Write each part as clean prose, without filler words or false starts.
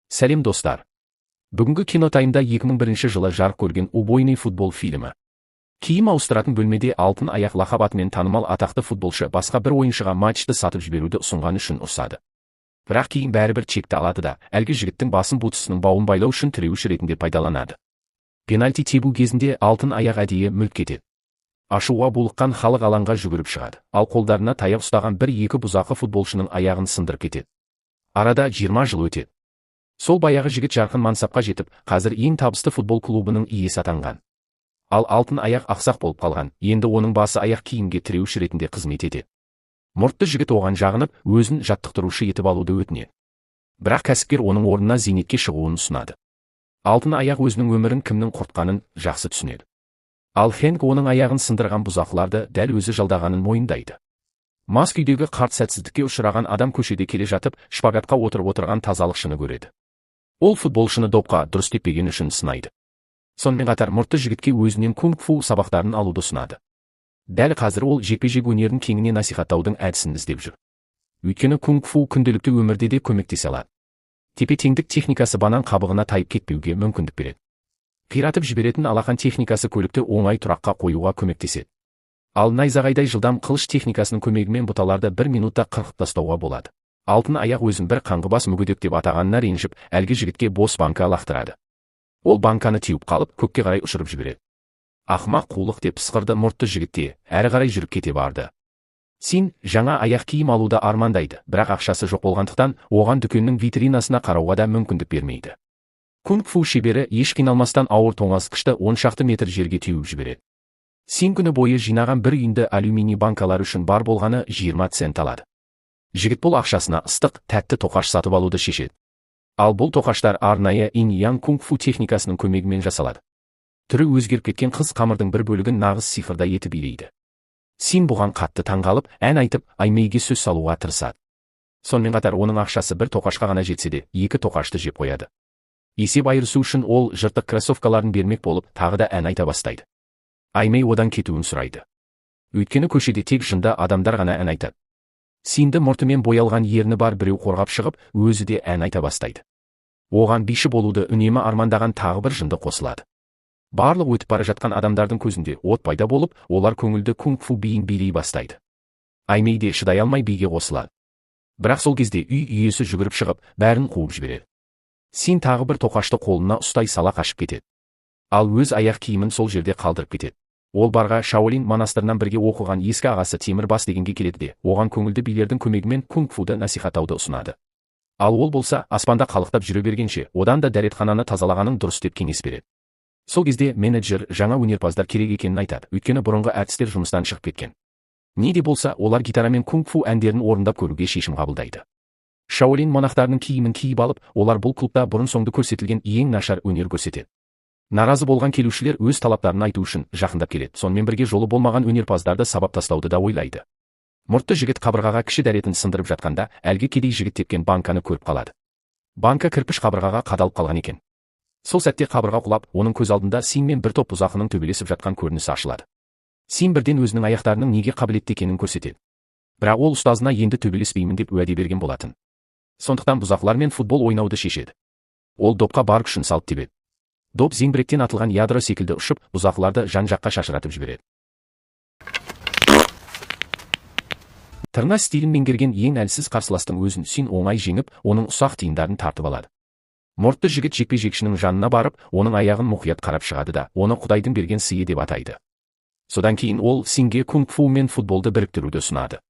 Сәлем достар. Бүгінгі кинотаймда 2001 жылы жарық көрген убойный футбол фильмі. Киім ауыстыратын бөлмеде алтын аяқ лақап атымен танымал атақты футболшы басқа бір ойыншыға матчты сатып жіберуді ұсынғаны үшін ұрсады. Бірақ кейін бәрібір чекті алады да, әлгі жігіттің басын бутсының бауын байлау үшін тіреуіш ретінде пайдаланады. Пенальти тебу кезінде алтын аяқ әдейі мүлт кетеді. Ашуға булыққан халық алаңға жүгіріп шығады, ал қолдарына таяқ ұстаған бір-екі бұзақы футболшының аяғын сындырып кетеді. Арада 20 жыл өтеді. Сол баяғы жігіт жарқын мансапқа жетіп, қазір ең табысты футбол клубының иесі атанған. Ал алтын аяқ ақсақ болып қалған, енді оның басы аяқ киімге тіреуіш ретінде қызмет етеді. Мұртты жігіт оған жағынып, өзін жаттықтырушы етіп алуды өтінеді. Бірақ кәсіпкер оның орнына зейнетке шығуын ұсынады. Алтын аяқ өзінің өмірін кімнің құртқанын жақсы түсінеді. Ал Хэнк оның аяғын сындырған бұзақыларды дәл өзі жалдағанын мойындайды. Мас күйдегі қарт сәтсіздікке ұшыраған адам көшеде келе жатып, шпагатқа отырып отырған тазалықшыны көреді. Ол футболшыны допқа дұрыс теппеген үшін сынайды. Сонымен қатар мұртты жігітке өзінен кунг-фу сабақтарын алуды ұсынады. Дәл қазір ол жекпе-жек өнерін кеңінен насихаттаудың әдісін іздеп жүр. Өйткені кунг-фу күнделікті өмірде де көмектесе алады. Тепе-теңдік техникасы банан қабығына тайып кетпеуге мүмкіндік береді. Қиратып жіберетін алақан техникасы көлікті оңай тұраққа қоюға көмектеседі. Ал найзағайдай жылдам қылыш техникасының көмегімен бұталарды 1 минутта қырқып тастауға болады. Алтын аяқ өзін бір қаңғыбас мүгедек деп атағанына ренжіп, әлгі жігітке бос банка лақтырады. Ол банканы теуіп қалып, көкке қарай ұшырып жібереді. Ақымақ қулық деп пысқырды мұртты жігітте, әрі қарай жүріп кете барды. Син жаңа аяқ киім алуды армандайды, бірақ ақшасы жоқ болғандықтан, оған дүкеннің витринасына қарауға да мүмкіндік бермейді. Кунг-фу шебері еш қиналмастан ауыр тоңазытқышты 10 шақты метр жерге теуіп жібереді. Син күні бойы жинаған бір үйінді алюминий банкалар үшін бар болғаны 20 цент алады. Жігіт бұл ақшасына ыстық, тәтті тоқаш сатып алуды шешеді. Ал бұл тоқаштар арнайы инь-ян кунг-фу техникасының көмегімен жасалады. Түрі өзгеріп кеткен қыз қамырдың бір бөлігін нағыз сиқырдай етіп илейді. Син бұған қатты таңғалып, ән айтып, Аймейге сөз салуға тырысады. Сонымен қатар оның ақшасы бір тоқашқа ғана жетсе де, 2 тоқашты жеп қояды. Есеп айырысу үшін ол жыртық кроссовкаларын бермек болып, тағы да ән айта бастайды. Аймей одан кетуін сұрайды. Өйткені көшеде тек жында адамдар ғана ән айтады. Синді мұртымен боялған ерні бар біреу қорғап шығып, өзі де ән айта бастайды. Оған биші болуды үнемі армандаған тағы бір жынды қосылады. Барлық өтіп бара жатқан адамдардың көзінде от пайда болып, олар көңілді кунг-фу биін билей бастайды. Аймей де шыдай алмай биге қосылады. Бірақ сол кезде үй иесі жүгіріп шығып, бәрін қуып жібереді. Син тағы бір тоқашты қолына ұстай сала қашып кетеді. Ал өз аяқ киімін сол жерде қалдырып кетеді. Ол барға Шаолин монастырынан бірге оқыған ескі ағасы Темір бас дегенге келеді де, оған көңілді билердің көмегімен кунг-фуды насихаттауды ұсынады. Ал ол болса, аспанда қалықтап жүре бергенше, одан да дәретхананы тазалағаның дұрыс деп кеңес береді. Сол кезде менеджер жаңа өнерпаздар керек екенін айтады, өйткені бұрынғы әртістер жұмыстан шығып кеткен. Не де болса, олар гитара мен кунг-фу әндерін орындап көруге шешім қабылдайды. Шаолин монахтарының киімін киіп алып, олар бұл клубта бұрын-соңды көрсетілген ең нашар өнер көрсетеді. Наразы болған келушілер өз талаптарын айту үшін жақындап келеді. Сонымен бірге жолы болмаған өнерпаздарды сабап тастауды да ойлайды. Мұртты жігіт қабырғаға кіші дәретін сындырып жатқанда, әлгі кедей жігіт тепкен банканы көріп қалады. Банка кірпіш қабырғаға қадалып қалған екен. Сол сәтте қабырға құлап, оның көз алдында Син мен бір топ бұзақының төбелесіп жатқан көрінісі ашылады. Син бірден өзінің аяқтарының неге қабілетті екенін көрсетеді. Бірақ ол ұстазына енді төбелеспеймін деп уәде берген болатын. Сондықтан бұзақылармен футбол ойнауды шешеді. Ол допқа бар күшін салып тебеді. Доп зеңбіректен атылған ядро секілді ұшып, бұзақыларды жан-жаққа шашыратып жібереді. Тырна стилін меңгерген ең әлсіз қарсыластың өзін Син оңай жеңіп, оның ұсақ тиындарын тартып алады. Мұртты жігіт жекпе-жекшінің жанына барып, оның аяғын мұқият қарап шығады да, оны Құдайдың берген сыйы деп атайды. Содан кейін ол Синге кунг-фу мен футболды біріктіруді ұсынады.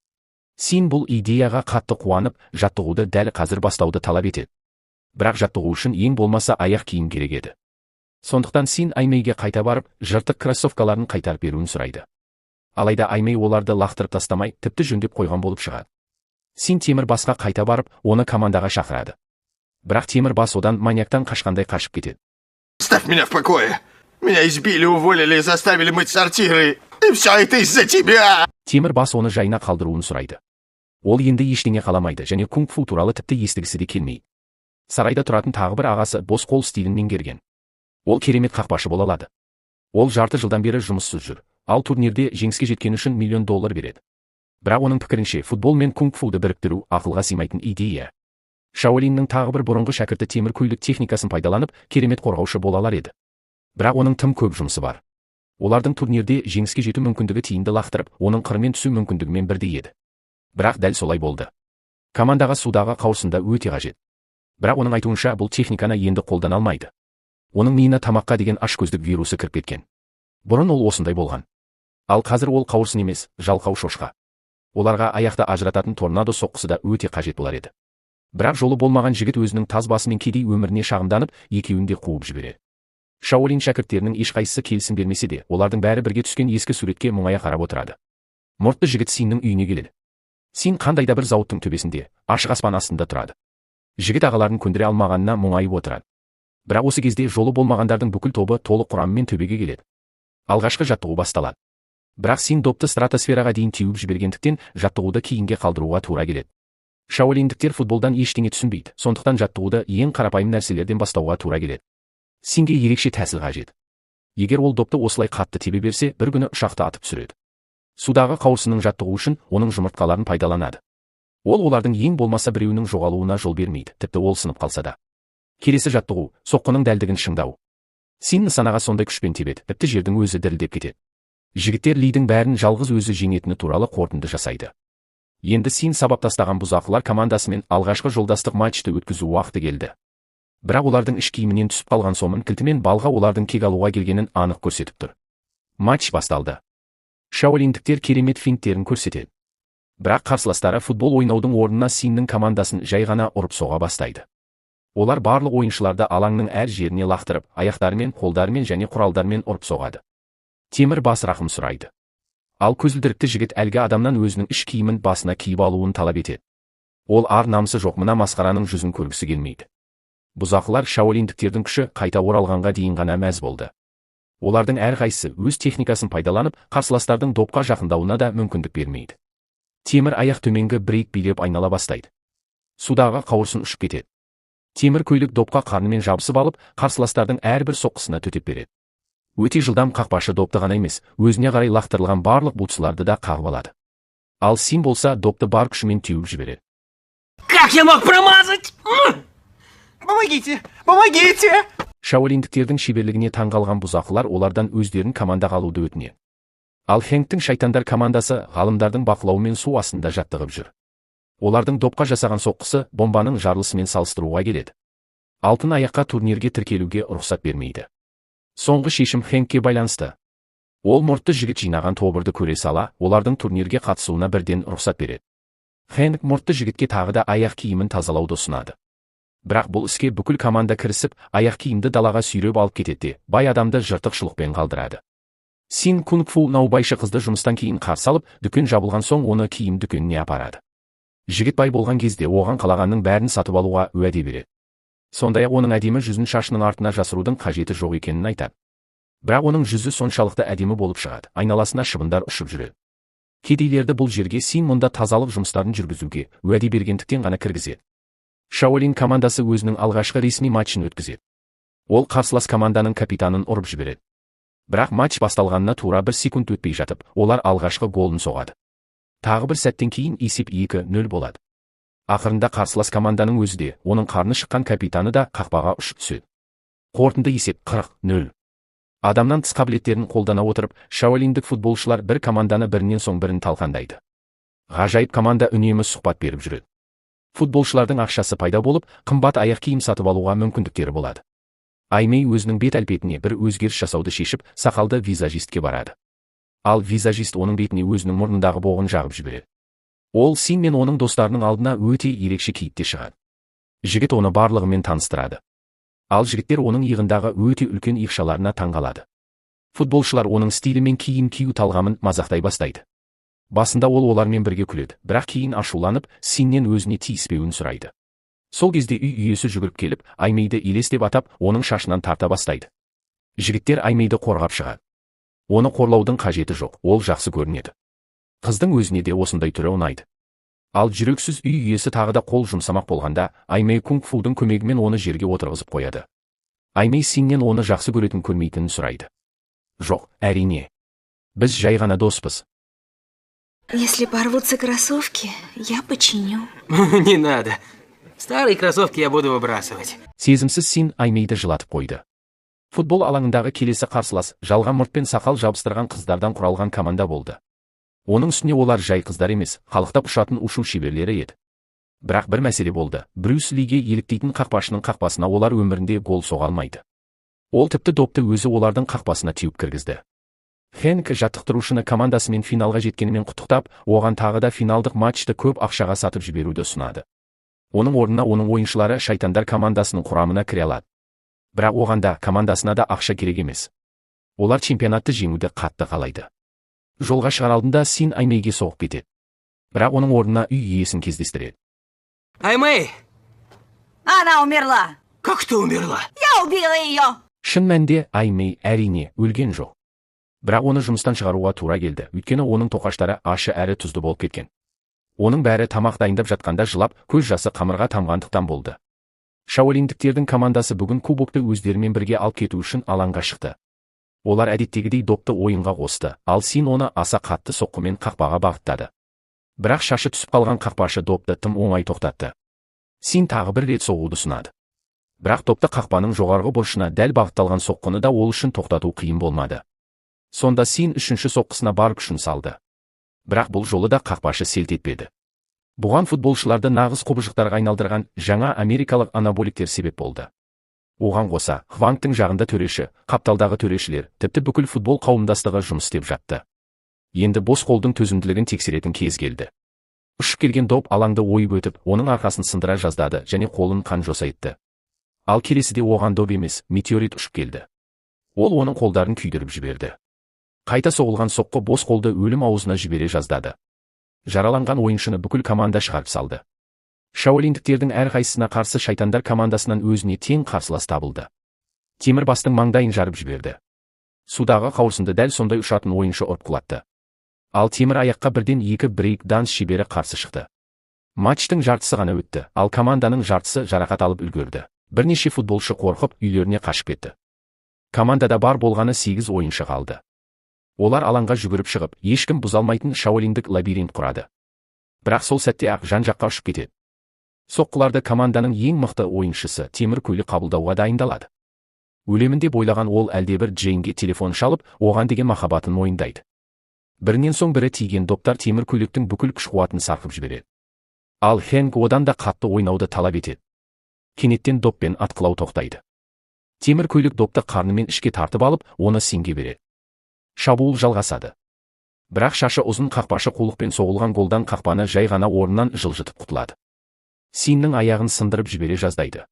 Син бұл идеяға қатты қуанып, жаттығуды дәл қазір бастауды талап етеді. Бірақ жаттығу үшін ең болмаса аяқ киім керек еді. Сондықтан Син Аймейге қайта барып, жыртық кроссовкаларын қайтарып беруін сұрайды. Алайда Аймей оларды лақтырып тастамай, тіпті жөндеп қойған болып шығады. Син Темір басқа қайта барып, оны командаға шақырады. Бірақ Темір бас одан маньяктан қашқандай қашып кетеді. Оставь меня в покое. Меня избили, уволили и заставили мыть сортиры. И все это из-за тебя. Темір бас оны жайына қалдыруын сұрайды. Ол енді ештеңе қаламайды және кунг-фу туралы тіпті естігісі де келмейді. Сарайда тұратын тағы бір ағасы бос қол стилін меңгерген. Ол керемет қақпашы бола алады. Ол жарты жылдан бері жұмыссыз жүр, ал турнирде жеңіске жеткен үшін $1 миллион береді. Бірақ оның пікірінше футбол мен кунг-фуды біріктіру ақылға сыймайтын идея. Шаолиннің тағы бір бұрынғы шәкірті темір көйлек техникасын пайдаланып, керемет қорғаушы бола алар еді. Бірақ оның тым көп жұмысы бар. Олардың турнирде жеңіске жету мүмкіндігі тиімді лақтырып, оның қырымен түсу мүмкіндігімен бірдей еді. Бірақ дәл солай болды. Командаға судағы қауырсында өте қажет. Бірақ оның айтуынша бұл техниканы енді қолдана алмайды. Оның миына тамаққа деген ашкөздік вирусы кіріп кеткен. Бұрын ол осындай болған. Ал қазір ол қауырсын емес, жалқау шошқа. Оларға аяқты ажырататын торнадо соққысы да өте қажет болар еді. Бірақ жолы болмаған жігіт өзінің таз басымен кедей өміріне шағымданып, екеуін де қуып жібереді. Шаолин шәкірттерінің ешқайсысы келісім бермесе де, олардың бәрі бірге түскен ескі суретке мұңая қарап отырады. Мұртты жігіт Синнің үйіне келеді. Син қандай да бір зауыттың төбесінде, ашық аспан астында тұрады. Жігіт ағаларын көндіре алмағанына мұңайып отырады. Бірақ осы кезде жолы болмағандардың бүкіл тобы толық құраммен төбеге келеді. Алғашқы жаттығу басталады. Бірақ Син допты стратосфераға дейін теуіп жібергендіктен жаттығуды кейінге қалдыруға тура келеді. Шаолиндіктер футболдан ештеңе түсінбейді, сондықтан жаттығуды ең қарапайым нәрселерден бастауға тура келеді. Синге ерекше тәсіл қажет. Егер ол допты осылай қатты тебе берсе, бір күні ұшақты атып түсіреді. Судағы қауырсынның жаттығу үшін оның жұмыртқаларын пайдаланады. Ол олардың ең болмаса біреуінің жоғалуына жол бермейді, тіпті ол сынып қалса да. Келесі жаттығу, соққының дәлдігін шыңдау. Син нысанаға сондай күшпен тебеді, тіпті жердің өзі дірілдеп кетеді. Жігіттер Лидің бәрін жалғыз өзі жеңетіні туралы қорытынды жасайды. Енді Син сабап тастаған бұзақылар командасымен алғашқы жолдастық матчты өткізу уақыты келді. Бірақ олардың іш киімінен түсіп қалған сомын кілтімен балға олардың кек алуға келгенін анық көрсетіп тұр. Матч басталды. Шаолиндіктер керемет финттерін көрсетеді. Бірақ қарсыластары футбол ойнаудың орнына Синнің командасын жай ғана ұрып соға бастайды. Олар барлық ойыншыларды алаңның әр жеріне лақтырып, аяқтарымен, қолдарымен және құралдармен ұрып соғады. Темір бас рақым сұрайды. Ал көзілдірікті жігіт әлгі адамнан өзінің іш киімін басына киіп алуын талап етеді. Ол ар-намысы жоқ мына масқараның жүзін көргісі келмейді. Бұзақылар шаолиндіктердің күші қайта оралғанға дейін ғана мәз болды. Олардың әрқайсысы өз техникасын пайдаланып, қарсыластардың допқа жақындауына да мүмкіндік бермейді. Темір аяқ төменгі брейк билеп айнала бастайды. Судағы қауырсын ұшып кетеді. Темір көйлек допқа қарнымен жабысып алып, қарсыластардың әрбір соққысына төтеп береді. Өте жылдам қақпашы допты ғана емес, өзіне қарай лақтырылған барлық бутсыларды да қағып алады. Ал Син болса допты бар күшімен теуіп жібереді. Как я мог промазать? Помогите! Помогите! Шаолиндіктердің шеберлігіне таңғалған бұзақылар олардан өздерін командаға алуды өтінеді. Ал Хэнктің шайтандар командасы ғалымдардың бақылауымен су астында жаттығып жүр. Олардың допқа жасаған соққысы бомбаның жарылысымен салыстыруға келеді. Алтын аяққа турнирге тіркелуге рұқсат бермейді. Соңғы шешім Хэнкке байланысты. Ол мұртты жігіт жинаған тобырды көре сала, олардың турнирге қатысуына бірден рұқсат береді. Хэнк мұртты жігітке тағы да аяқ киімін тазалауды ұсынады. Бірақ бұл іске бүкіл команда кірісіп, аяқ киімді далаға сүйреп алып кетеді, бай адамды жыртықшылықпен қалдырады. Син кунг-фу наубайшы қызды жұмыстан кейін қарсы алып, дүкен жабылған соң оны киім дүкеніне апарады. Жігіт бай болған кезде оған қалағанның бәрін сатып алуға уәде береді. Сондай-ақ оның әдемі жүзін шашының артына жасырудың қажеті жоқ екенін айтады. Бірақ оның жүзі соншалықты әдемі болып шығады, айналасына шыбындар ұшып жүреді. Кедейлерді бұл жерге Син мұнда тазалық жұмыстарын жүргізуге уәде бергендіктен ғана кіргізеді. Шаолин командасы өзінің алғашқы ресми матчын өткізеді. Ол қарсылас команданың капитанын ұрып жібереді. Бірақ матч басталғанына тура 1 секунд өтпей жатып, олар алғашқы голын соғады. Тағы бір сәттен кейін есеп 2-0 болады. Ақырында қарсылас команданың өзі де, оның қарны шыққан капитаны да қақпаға ұшып түседі. Қорытынды есеп 40-0. Адамнан тыс қабілеттерін қолдана отырып, шаолиндік футболшылар бір команданы бірінен соң бірін талқандайды. Ғажайып команда үнемі сұхбат беріп жүреді. Футболшылардың ақшасы пайда болып, қымбат аяқ киім сатып алуға мүмкіндіктері болады. Аймей өзінің бет-әлпетіне бір өзгеріс жасауды шешіп, сақалды визажистке барады. Ал визажист оның бетіне өзінің мұрнындағы боғын жағып жібереді. Ол Син мен оның достарының алдына өте ерекше кейіпте шығады. Жігіт оны барлығымен таныстырады. Ал жігіттер оның иығындағы өте үлкен иықшаларына таңғалады. Футболшылар оның стилі мен киім кию талғамын мазақтай бастайды. Басында ол олармен бірге күледі, бірақ кейін ашуланып, Синнен өзіне тиіспеуін сұрайды. Сол кезде үй иесі жүгіріп келіп, Аймейді елестеп атап, оның шашынан тарта бастайды. Жігіттер Аймейді қорғап шығады. Оны қорлаудың қажеті жоқ, ол жақсы көрінеді. Қыздың өзіне де осындай түрі ұнайды. Ал жүрексіз үй иесі тағы да қол жұмсамақ болғанда, Аймей кунг-фудың көмегімен оны жерге отырғызып қояды. Аймей Синнен оны жақсы көретін көрмейтінін сұрайды. Жоқ, әрине. Біз жай ғана доспыз. Если порвутся кроссовки, я починю. Не надо. Старые кроссовки я буду выбрасывать. Сезімсіз Син Аймейді жылатып қойды. Футбол алаңындағы келесі қарсылас жалған мұртпен сақал жабыстырған қыздардан құралған команда болды. Оның үстіне олар жай қыздар емес, қалықтап ұшатын ушу шеберлері еді. Бірақ бір мәселе болды. Брюс Лиге еліктейтін қақпашының қақпасына олар өмірінде гол соға алмайды. Ол тіпті допты өзі олардың қақпасына теуіп кіргізді. Хэнк жаттықтырушыны командасымен финалға жеткенімен құттықтап, оған тағы да финалдық матчты көп ақшаға сатып жіберуді ұсынады. Оның орнына оның ойыншылары шайтандар командасының құрамына кіре алады. Бірақ оған да командасына да ақша керек емес. Олар чемпионатты жеңуді қатты қалайды. Жолға шығар алдында Син Аймейге соғып кетеді. Бірақ оның орнына үй иесін кездестіреді. Аймей! Она умерла. Как ты умерла? Я убила ее. Шын мәнінде Аймей әрине өлген жоқ. Бірақ оны жұмыстан шығаруға тура келді, өйткені оның тоқаштары ащы әрі тұзды болып кеткен. Оның бәрі тамақ дайындап жатқанда жылап, көз жасы қамырға тамғандықтан болды. Шаолиндіктердің командасы бүгін кубокты өздерімен бірге алып кету үшін алаңға шықты. Олар әдеттегідей допты ойынға қосты, ал Син оны аса қатты соққымен қақпаға бағыттады. Бірақ шашы түсіп қалған қақпашы допты тым оңай тоқтатты. Син тағы бір рет соғуды ұсынады. Бірақ допты қақпаның жоғарғы бұрышына дәл бағытталған соққыны да ол үшін тоқтату қиын болмады. Сонда Син үшінші соққысына бар күшін салды. Бірақ бұл жолы да қақпашы селт етпеді. Бұған футболшыларды нағыз қобыжықтарға айналдырған жаңа америкалық анаболиктер себеп болды. Оған қоса, Хвангтың жағында төреші, қапталдағы төрешілер, тіпті бүкіл футбол қауымдастығы жұмыс істеп жатты. Енді бос қолдың төзімділігін тексеретін кез келді. Ұшып келген доп алаңды ойып өтіп, оның арқасын сындыра жаздады және қолын қан жосайтты. Ал келесіде оған доп емес, метеорит ұшып келді. Ол оның қолдарын күйдіріп жіберді. Қайта соғылған соққы бос қолды өлім аузына жібере жаздады. Жараланған ойыншыны бүкіл команда шығарып салды. Шаолиндіктердің әрқайсысына қарсы шайтандар командасынан өзіне тең қарсылас табылды. Темір бастың маңдайын жарып жіберді. Судағы қауырсынды дәл сондай ұшатын ойыншы ұрып құлатты. Ал темір аяққа бірден екі брейк данс шебері қарсы шықты. Матчтың жартысы ғана өтті, ал команданың жартысы жарақат алып үлгерді. Бірнеше футболшы қорқып үйлеріне қашып кетті. Командада бар болғаны 8 ойыншы қалды. Олар алаңға жүгіріп шығып, ешкім бұзалмайтын шаолиндік лабиринт құрады. Бірақ сол сәтте ақ жан-жаққа ұшып кетеді. Соққыларды команданың ең мықты ойыншысы темір көйлек қабылдауға дайындалады. Өлемінде бойлаған ол әлдебір Джейнге телефон шалып, оған деген махаббатын мойындайды. Бірінен соң бірі тиген доптар темір көйлектің бүкіл күш-қуатын сарқып жібереді. Ал Хэнк одан да қатты ойнауды талап етеді. Кенеттен доппен атқылау тоқтайды. Темір көйлек допты қарнымен ішке тартып алып, оны Синге береді. Шабуыл жалғасады. Бірақ шашы ұзын қақпашы қулықпен соғылған голдан қақпаны жай ғана орнынан жылжытып құтылады. Синнің аяғын сындырып жібере жаздайды.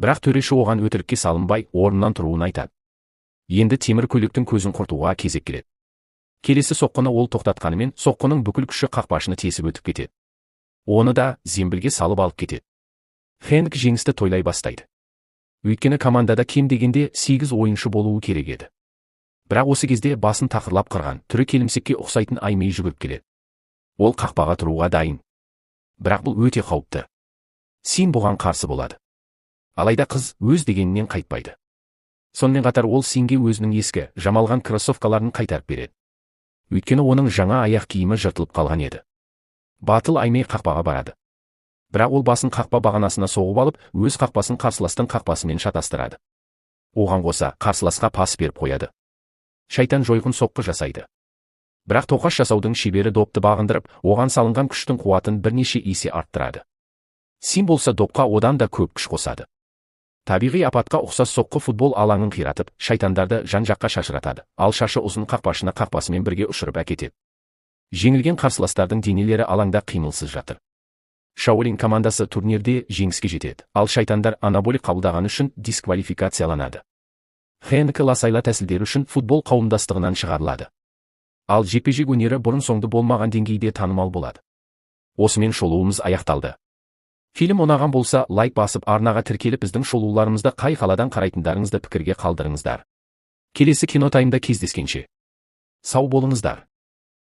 Бірақ төреші оған өтірікке салынбай, орнынан тұруын айтады. Енді темір көйлектің көзін құртуға кезек келеді. Келесі соққыны ол тоқтатқанымен, соққының бүкіл күші қақпашыны тесіп өтіп кетеді. Оны да зембілге салып алып кетеді. Хэнк жеңісті тойлай бастайды. Өйткені командада кем дегенде 8 ойыншы болуы керек еді. Бірақ осы кезде басын тақырлап қырған, түрі келімсекке ұқсайтын Аймей жүгіріп келеді. Ол қақпаға тұруға дайын. Бірақ бұл өте қауіпті. Син бұған қарсы болады. Алайда қыз өз дегенінен қайтпайды. Сонымен қатар ол Синге өзінің ескі, жамалған кроссовкаларын қайтарып береді. Өйткені оның жаңа аяқ киімі жыртылып қалған еді. Батыл Аймей қақпаға барады. Бірақ ол басын қақпа бағанасына соғып алып, өз қақпасын қарсыластың қақпасымен шатастырады. Оған қоса қарсыласқа пас беріп қояды. Шайтан жойқын соққы жасайды. Бірақ тоқаш жасаудың шебері допты бағындырып, оған салынған күштің қуатын бірнеше есе арттырады. Син болса допқа одан да көп күш қосады. Табиғи апатқа ұқсас соққы футбол алаңын қиратып, шайтандарды жан-жаққа шашыратады, ал шашы ұзын қақпашыны қақпасымен бірге ұшырып әкетеді. Жеңілген қарсыластардың денелері алаңда қимылсыз жатыр. Шаолин командасы турнирде жеңіске жетеді, ал шайтандар анаболик қабылдаған үшін дисквалификацияланады. Хэнк ласайла тәсілдері үшін футбол қауымдастығынан шығарылады. Ал жекпе-жек өнері бұрын-соңды болмаған деңгейде танымал болады. Осымен шолуымыз аяқталды. Фильм ұнаған болса, лайк басып, арнаға тіркеліп, біздің шолуларымызды қай қаладан қарайтындарыңызды пікірге қалдырыңыздар. Келесі кинотаймда кездескенше сау болыңыздар.